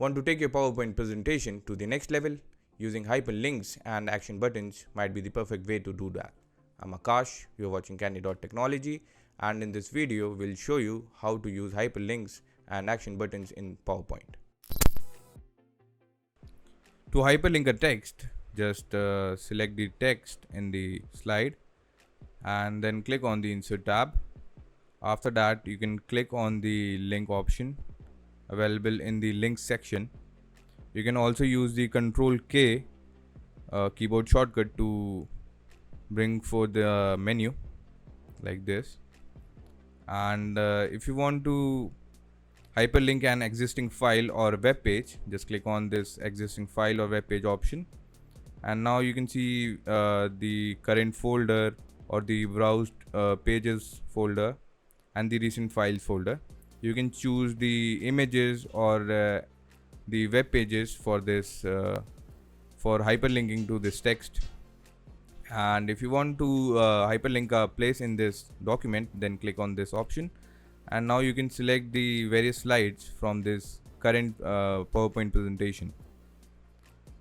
Want to take your PowerPoint presentation to the next level? Using hyperlinks and action buttons might be the perfect way to do that. I'm Akash, you're watching Candid.Technology, and in this video we'll show you how to use hyperlinks and action buttons in PowerPoint. To hyperlink a text, just select the text in the slide and then click on the Insert tab. After that, you can click on the link option available in the links section. You can also use the Control K keyboard shortcut to bring forth the menu like this. And if you want to hyperlink an existing file or web page, just click on this existing file or web page option, and now you can see the current folder or the browsed pages folder and the recent files folder. You can choose the images or the web pages for this for hyperlinking to this text. And if you want to hyperlink a place in this document, then click on this option, and now you can select the various slides from this current PowerPoint presentation.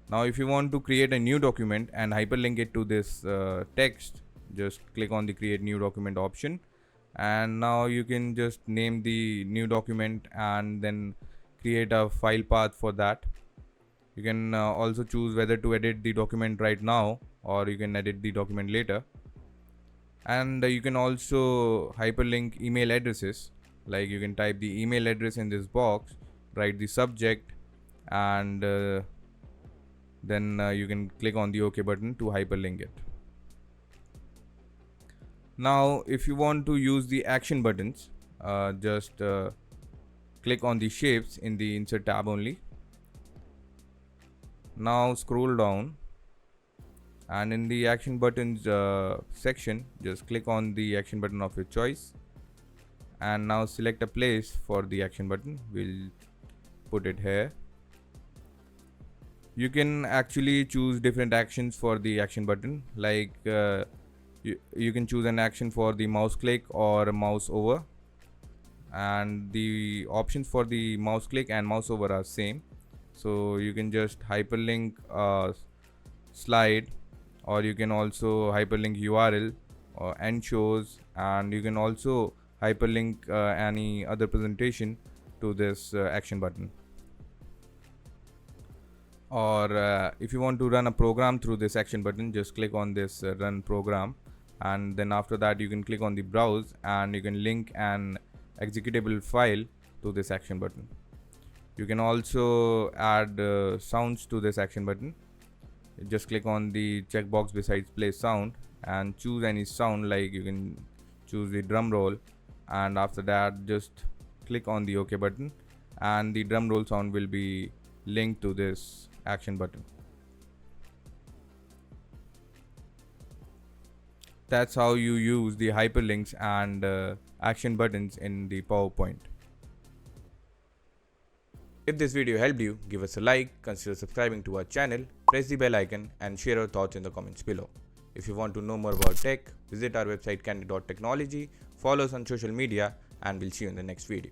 Now if you want to create a new document and hyperlink it to this text, just click on the create new document option, and now you can just name the new document and then create a file path for that. You can also choose whether to edit the document right now or you can edit the document later. And you can also hyperlink email addresses, like you can type the email address in this box, write the subject, and then you can click on the OK button to hyperlink it. Now if you want to use the action buttons, just click on the shapes in the Insert tab only. Now scroll down, and in the action buttons section, just click on the action button of your choice, and now select a place for the action button. We'll put it here. You can actually choose different actions for the action button, like you can choose an action for the mouse click or mouse over, and the options for the mouse click and mouse over are same. So you can just hyperlink a slide, or you can also hyperlink URL or end shows, and you can also hyperlink any other presentation to this action button. Or if you want to run a program through this action button, just click on this run program, and then after that you can click on the browse, and you can link an executable file to this action button. You can also add sounds to this action button. Just click on the checkbox besides play sound and choose any sound, like you can choose the drum roll, and after that just click on the OK button, and the drum roll sound will be linked to this action button. That's how you use the hyperlinks and action buttons in the PowerPoint. If this video helped you, give us a like, consider subscribing to our channel, press the bell icon, and share your thoughts in the comments below. If you want to know more about tech, visit our website Candid.Technology, follow us on social media, and we'll see you in the next video.